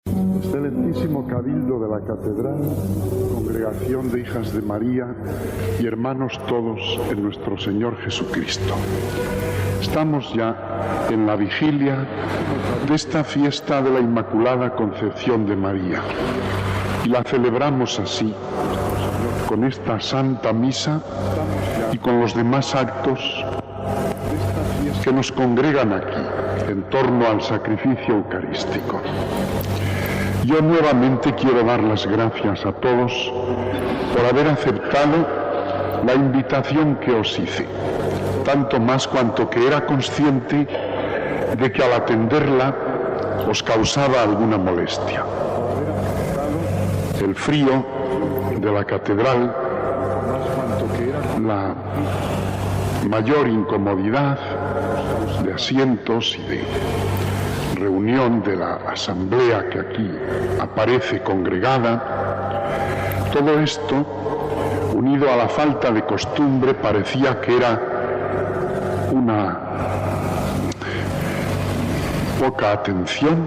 Excelentísimo Cabildo de la Catedral, Congregación de Hijas de María y hermanos todos en nuestro Señor Jesucristo. Estamos ya en la vigilia de esta fiesta de la Inmaculada Concepción de María y la celebramos así, con esta Santa Misa y con los demás actos que nos congregan aquí en torno al sacrificio eucarístico. Yo nuevamente quiero dar las gracias a todos por haber aceptado la invitación que os hice, tanto más cuanto que era consciente de que al atenderla os causaba alguna molestia. El frío de la catedral, la mayor incomodidad de asientos y de reunión de la asamblea que aquí aparece congregada, todo esto, unido a la falta de costumbre, parecía que era una poca atención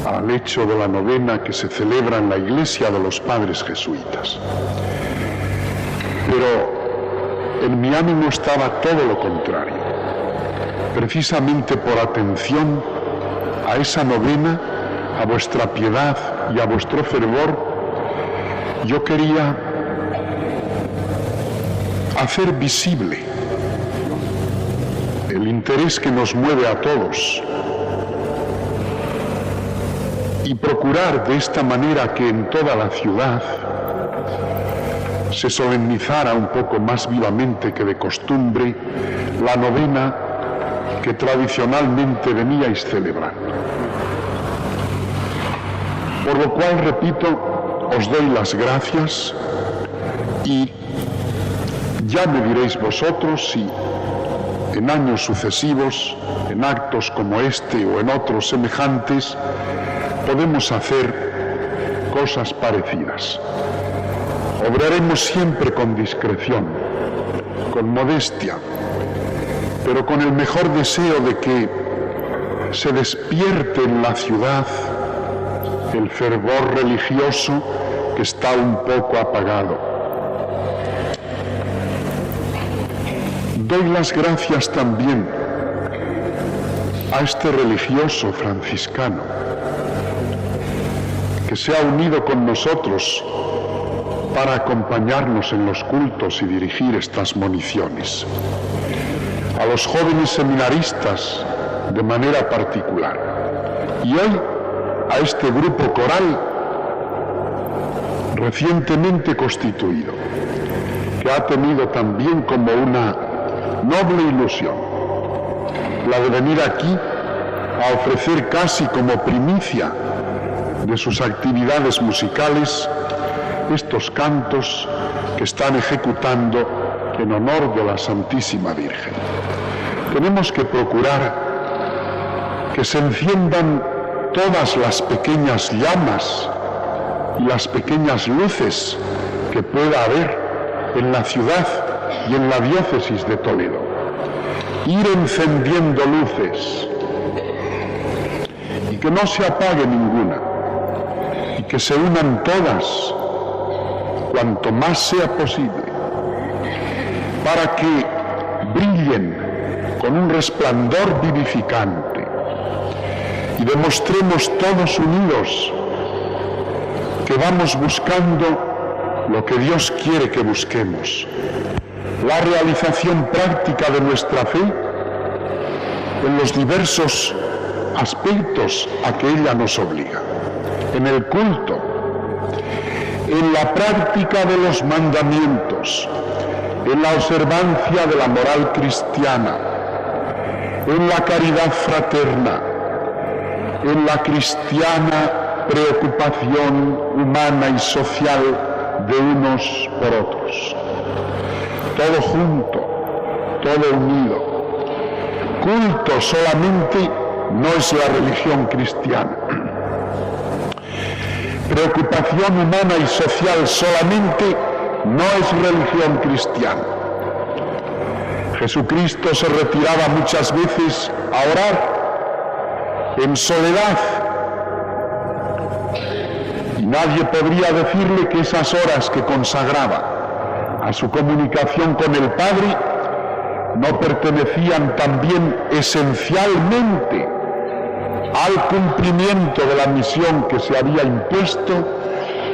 al hecho de la novena que se celebra en la iglesia de los padres jesuitas. Pero en mi ánimo estaba todo lo contrario. Precisamente por atención a esa novena, a vuestra piedad y a vuestro fervor, yo quería hacer visible el interés que nos mueve a todos y procurar de esta manera que en toda la ciudad se solemnizara un poco más vivamente que de costumbre la novena que tradicionalmente veníais celebrando. Por lo cual, repito, os doy las gracias y ya me diréis vosotros si en años sucesivos, en actos como este o en otros semejantes, podemos hacer cosas parecidas. Obraremos siempre con discreción, con modestia, pero con el mejor deseo de que se despierte en la ciudad el fervor religioso que está un poco apagado. Doy las gracias también a este religioso franciscano que se ha unido con nosotros para acompañarnos en los cultos y dirigir estas moniciones. A los jóvenes seminaristas de manera particular, y hoy a este grupo coral recientemente constituido, que ha tenido también como una noble ilusión la de venir aquí a ofrecer casi como primicia de sus actividades musicales estos cantos que están ejecutando en honor de la Santísima Virgen. Tenemos que procurar que se enciendan todas las pequeñas llamas y las pequeñas luces que pueda haber en la ciudad y en la diócesis de Toledo. Ir encendiendo luces y que no se apague ninguna y que se unan todas cuanto más sea posible para que brillen con un resplandor vivificante y demostremos todos unidos que vamos buscando lo que Dios quiere que busquemos, la realización práctica de nuestra fe en los diversos aspectos a que ella nos obliga, en el culto, en la práctica de los mandamientos, en la observancia de la moral cristiana, en la caridad fraterna, en la cristiana preocupación humana y social de unos por otros. Todo junto, todo unido. Culto solamente no es la religión cristiana. Preocupación humana y social solamente no es religión cristiana. Jesucristo se retiraba muchas veces a orar en soledad nadie podría decirle que esas horas que consagraba a su comunicación con el Padre no pertenecían también esencialmente al cumplimiento de la misión que se había impuesto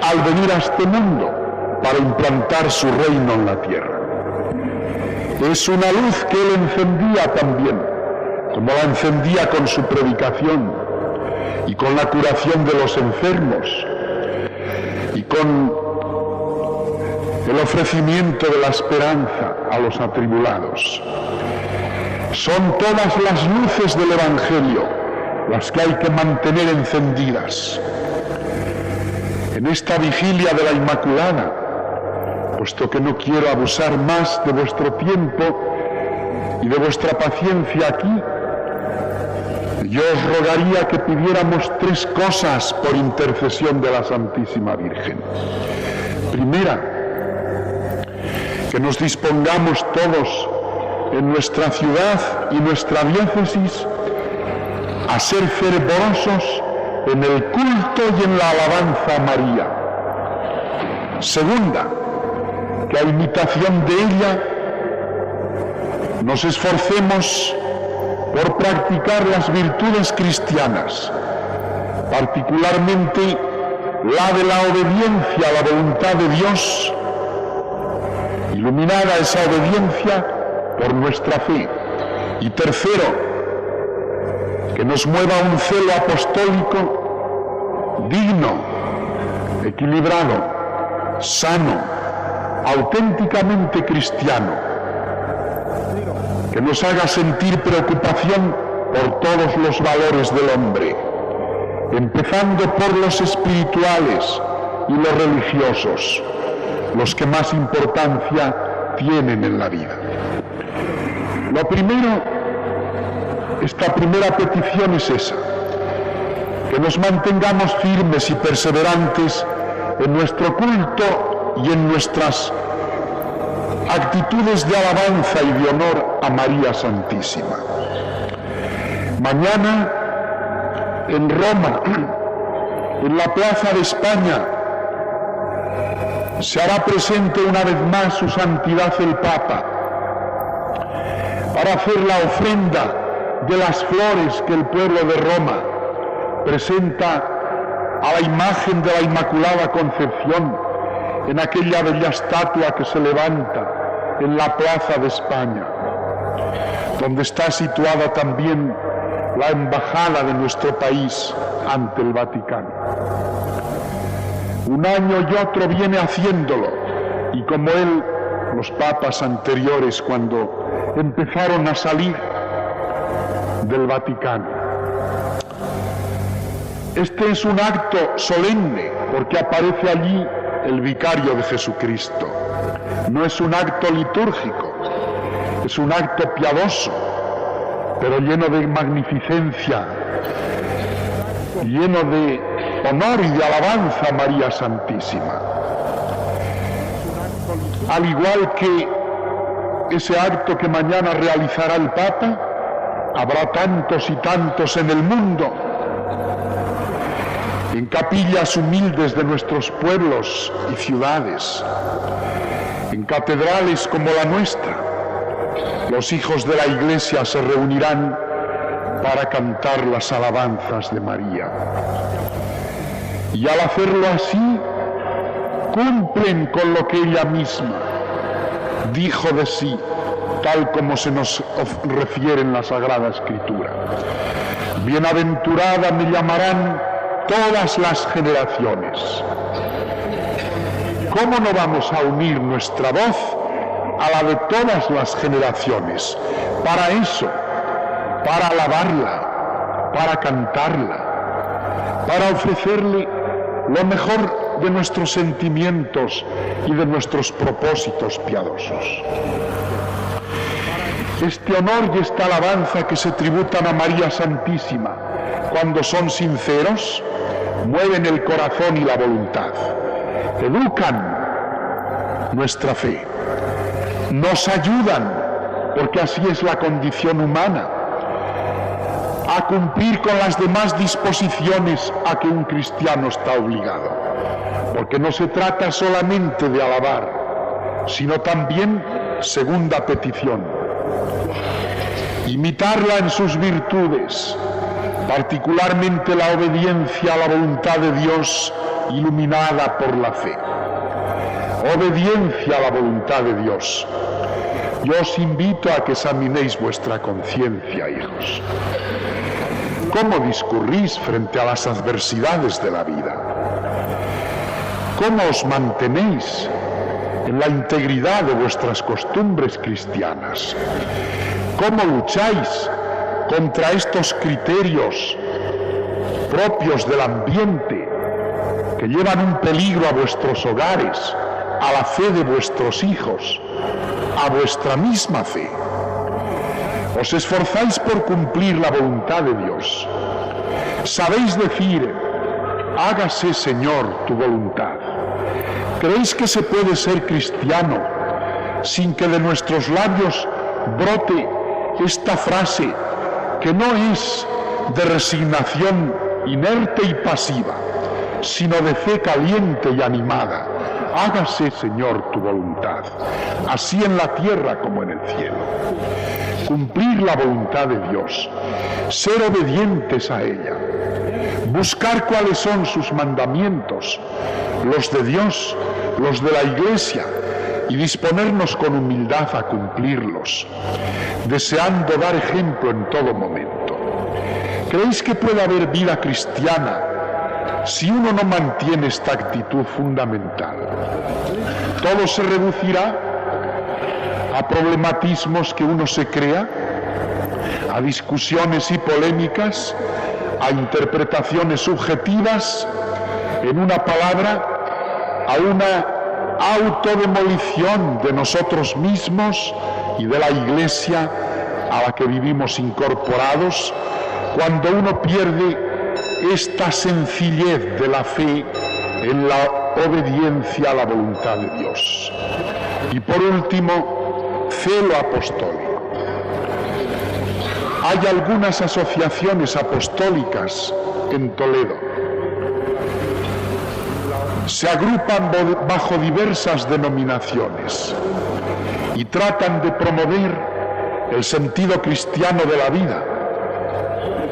al venir a este mundo para implantar su reino en la tierra. Es una luz que él encendía también, como la encendía con su predicación y con la curación de los enfermos y con el ofrecimiento de la esperanza a los atribulados. Son todas las luces del Evangelio las que hay que mantener encendidas. En esta vigilia de la Inmaculada, puesto que no quiero abusar más de vuestro tiempo y de vuestra paciencia aquí, yo os rogaría que pidiéramos 3 cosas por intercesión de la Santísima Virgen. Primera, que nos dispongamos todos en nuestra ciudad y nuestra diócesis a ser fervorosos en el culto y en la alabanza a María. Segunda, que a imitación de ella nos esforcemos por practicar las virtudes cristianas, particularmente la de la obediencia a la voluntad de Dios, iluminada esa obediencia por nuestra fe. Y tercero, que nos mueva un celo apostólico digno, equilibrado, sano, auténticamente cristiano, que nos haga sentir preocupación por todos los valores del hombre, empezando por los espirituales y los religiosos, los que más importancia tienen en la vida. Lo primero, esta primera petición es esa, que nos mantengamos firmes y perseverantes en nuestro culto y en nuestras actitudes de alabanza y de honor a María Santísima. Mañana, en Roma, en la Plaza de España, se hará presente una vez más su santidad el Papa para hacer la ofrenda de las flores que el pueblo de Roma presenta a la imagen de la Inmaculada Concepción en aquella bella estatua que se levanta en la Plaza de España, donde está situada también la embajada de nuestro país ante el Vaticano. Un año y otro viene haciéndolo, y como él, los papas anteriores cuando empezaron a salir del Vaticano. Este es un acto solemne porque aparece allí el vicario de Jesucristo. No es un acto litúrgico, es un acto piadoso, pero lleno de magnificencia, lleno de honor y de alabanza a María Santísima. Al igual que ese acto que mañana realizará el Papa, habrá tantos y tantos en el mundo, en capillas humildes de nuestros pueblos y ciudades, en catedrales como la nuestra. Los hijos de la Iglesia se reunirán para cantar las alabanzas de María. Y al hacerlo así, cumplen con lo que ella misma dijo de sí, tal como se nos refiere en la Sagrada Escritura. Bienaventurada me llamarán todas las generaciones. ¿Cómo no vamos a unir nuestra voz a la de todas las generaciones? Para eso, para alabarla, para cantarla, para ofrecerle lo mejor de nuestros sentimientos y de nuestros propósitos piadosos. Este honor y esta alabanza que se tributan a María Santísima, cuando son sinceros, mueven el corazón y la voluntad, educan nuestra fe, nos ayudan, porque así es la condición humana, a cumplir con las demás disposiciones a que un cristiano está obligado. porque no se trata solamente de alabar, sino también, segunda petición, imitarla en sus virtudes, particularmente la obediencia a la voluntad de Dios iluminada por la fe. Obediencia a la voluntad de Dios. Yo os invito a que examinéis vuestra conciencia, hijos. ¿Cómo discurrís frente a las adversidades de la vida? ¿Cómo os mantenéis en la integridad de vuestras costumbres cristianas? ¿Cómo lucháis contra estos criterios propios del ambiente que llevan un peligro a vuestros hogares, a la fe de vuestros hijos, a vuestra misma fe? Os esforzáis por cumplir la voluntad de Dios. Sabéis decir: hágase, Señor, tu voluntad. ¿Creéis que se puede ser cristiano sin que de nuestros labios brote esta frase que no es de resignación inerte y pasiva, sino de fe caliente y animada? Hágase, Señor, tu voluntad, así en la tierra como en el cielo. Cumplir la voluntad de Dios, ser obedientes a ella, buscar cuáles son sus mandamientos, los de Dios, los de la Iglesia, y disponernos con humildad a cumplirlos, deseando dar ejemplo en todo momento. ¿Creéis que puede haber vida cristiana si uno no mantiene esta actitud fundamental? Todo se reducirá a problematismos que uno se crea, a discusiones y polémicas, a interpretaciones subjetivas, en una palabra, a una autodemolición de nosotros mismos y de la Iglesia a la que vivimos incorporados, cuando uno pierde esta sencillez de la fe en la obediencia a la voluntad de Dios. Y por último, celo apostólico. Hay algunas asociaciones apostólicas en Toledo. Se agrupan bajo diversas denominaciones y tratan de promover el sentido cristiano de la vida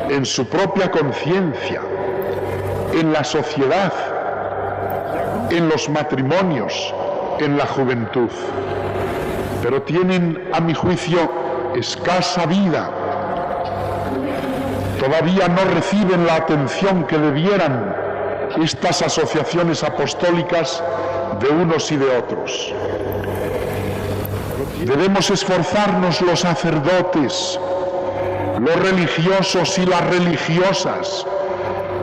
en su propia conciencia, en la sociedad, en los matrimonios, en la juventud. Pero tienen, a mi juicio, escasa vida. Todavía no reciben la atención que debieran estas asociaciones apostólicas de unos y de otros. Debemos esforzarnos los sacerdotes, los religiosos y las religiosas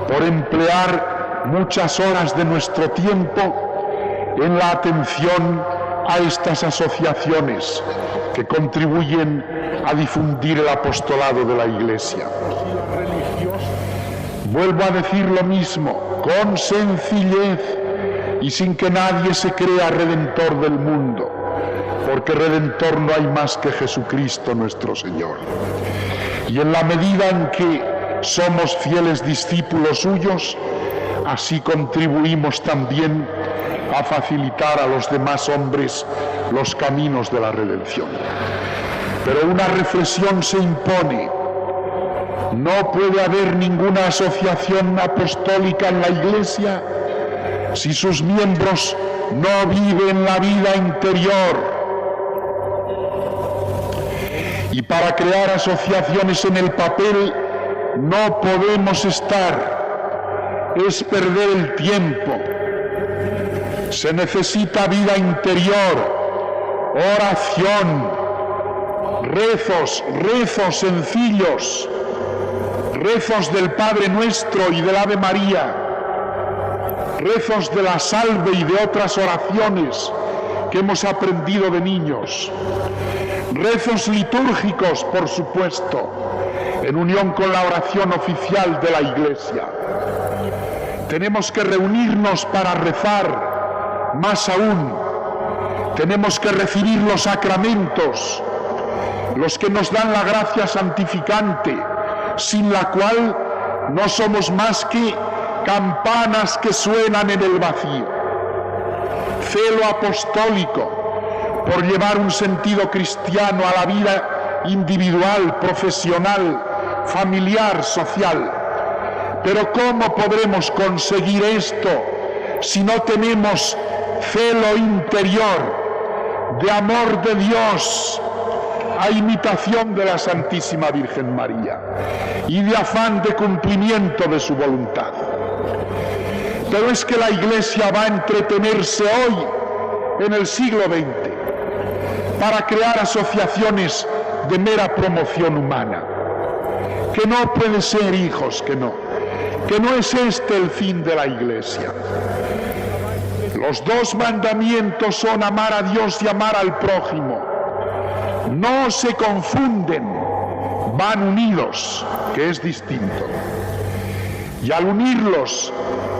por emplear muchas horas de nuestro tiempo en la atención a estas asociaciones que contribuyen a difundir el apostolado de la Iglesia. Vuelvo a decir lo mismo, con sencillez y sin que nadie se crea redentor del mundo, porque redentor no hay más que Jesucristo nuestro Señor. Y en la medida en que somos fieles discípulos suyos, así contribuimos también a facilitar a los demás hombres los caminos de la redención. Pero una reflexión se impone. No puede haber ninguna asociación apostólica en la Iglesia si sus miembros no viven la vida interior. Y para crear asociaciones en el papel no podemos estar, es perder el tiempo. Se necesita vida interior, oración, rezos sencillos, rezos del Padre Nuestro y del Ave María, rezos de la Salve y de otras oraciones que hemos aprendido de niños, rezos litúrgicos, por supuesto, en unión con la oración oficial de la Iglesia. Tenemos que reunirnos para rezar, más aún, tenemos que recibir los sacramentos, los que nos dan la gracia santificante, sin la cual no somos más que campanas que suenan en el vacío. celo apostólico por llevar un sentido cristiano a la vida individual, profesional, familiar, social. Pero ¿cómo podremos conseguir esto si no tenemos celo interior de amor de Dios a imitación de la Santísima Virgen María y de afán de cumplimiento de su voluntad? Pero es que la Iglesia va a entretenerse hoy, en el siglo XX, para crear asociaciones de mera promoción humana. Que no puede ser, hijos, que no es este el fin de la Iglesia. Los dos mandamientos son amar a Dios y amar al prójimo. No se confunden, van unidos, que es distinto. Y al unirlos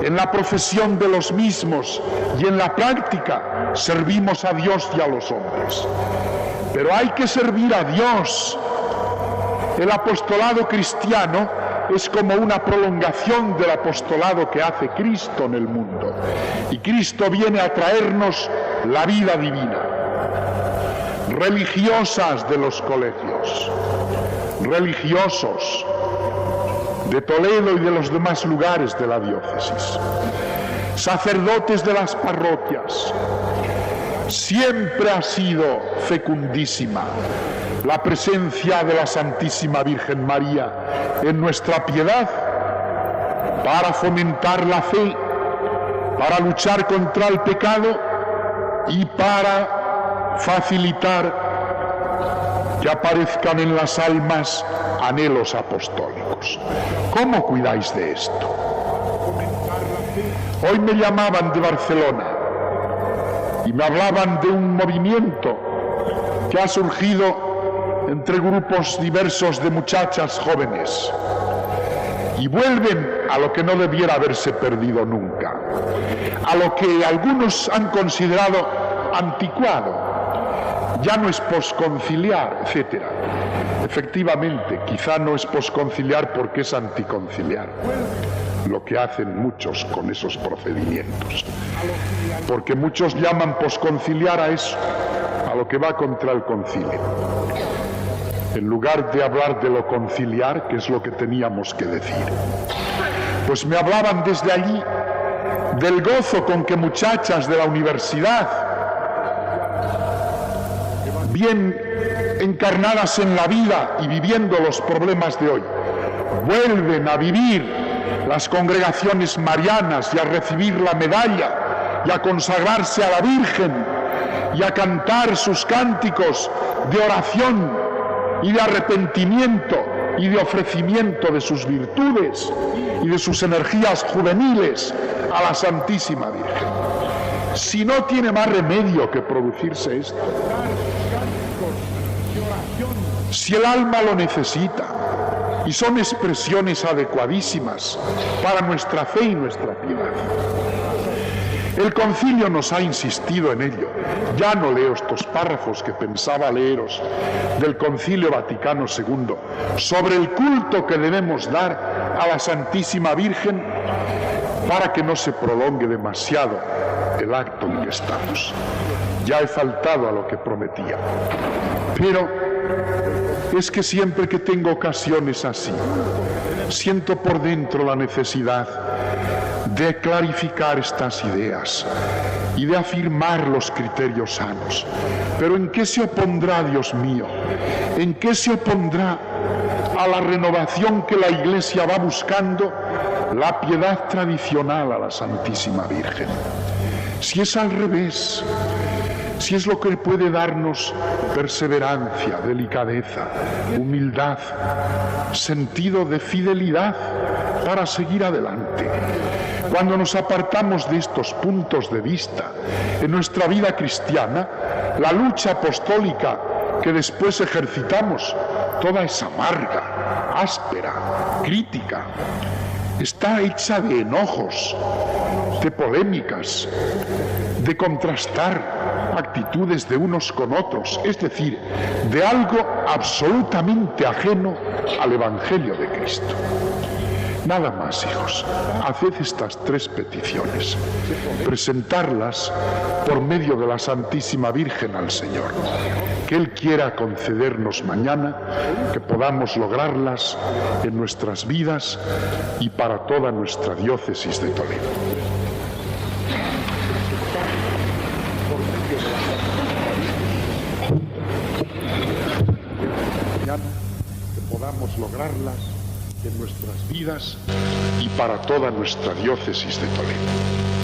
en la profesión de los mismos y en la práctica, servimos a Dios y a los hombres. Pero hay que servir a Dios. El apostolado cristiano es como una prolongación del apostolado que hace Cristo en el mundo. Y Cristo viene a traernos la vida divina. Religiosas de los colegios, religiosos de Toledo y de los demás lugares de la diócesis, sacerdotes de las parroquias, siempre ha sido fecundísima la presencia de la Santísima Virgen María en nuestra piedad para fomentar la fe, para luchar contra el pecado y para facilitar que aparezcan en las almas anhelos apostólicos. ¿Cómo cuidáis de esto? Hoy me llamaban de Barcelona y me hablaban de un movimiento que ha surgido entre grupos diversos de muchachas jóvenes y vuelven a lo que no debiera haberse perdido nunca, a lo que algunos han considerado anticuado, ya no es posconciliar, etc. Efectivamente, quizá no es posconciliar porque es anticonciliar, lo que hacen muchos con esos procedimientos, porque muchos llaman posconciliar a eso, a lo que va contra el concilio, en lugar de hablar de lo conciliar, que es lo que teníamos que decir. Pues me hablaban desde allí del gozo con que muchachas de la universidad, bien encarnadas en la vida y viviendo los problemas de hoy, vuelven a vivir las congregaciones marianas y a recibir la medalla y a consagrarse a la Virgen y a cantar sus cánticos de oración y de arrepentimiento y de ofrecimiento de sus virtudes y de sus energías juveniles a la Santísima Virgen. Si no tiene más remedio que producirse esto, si el alma lo necesita, y son expresiones adecuadísimas para nuestra fe y nuestra piedad. El concilio nos ha insistido en ello. Ya no leo estos párrafos que pensaba leeros del Concilio Vaticano II sobre el culto que debemos dar a la Santísima Virgen para que no se prolongue demasiado el acto en que estamos. Ya he faltado a lo que prometía. Pero es que siempre que tengo ocasiones así, siento por dentro la necesidad de clarificar estas ideas y de afirmar los criterios sanos. Pero ¿en qué se opondrá, Dios mío? ¿En qué se opondrá a la renovación que la Iglesia va buscando la piedad tradicional a la Santísima Virgen? Si es al revés, si es lo que puede darnos perseverancia, delicadeza, humildad, sentido de fidelidad para seguir adelante. Cuando nos apartamos de estos puntos de vista en nuestra vida cristiana, la lucha apostólica que después ejercitamos, toda es amarga, áspera, crítica, está hecha de enojos, de polémicas, de contrastar actitudes de unos con otros, es decir, de algo absolutamente ajeno al Evangelio de Cristo. Nada más, hijos. Haced estas 3 peticiones. Presentarlas por medio de la Santísima Virgen al Señor. Que Él quiera concedernos mañana que podamos lograrlas en nuestras vidas y para toda nuestra diócesis de Toledo. Mañana que podamos lograrlas en nuestras vidas y para toda nuestra diócesis de Toledo.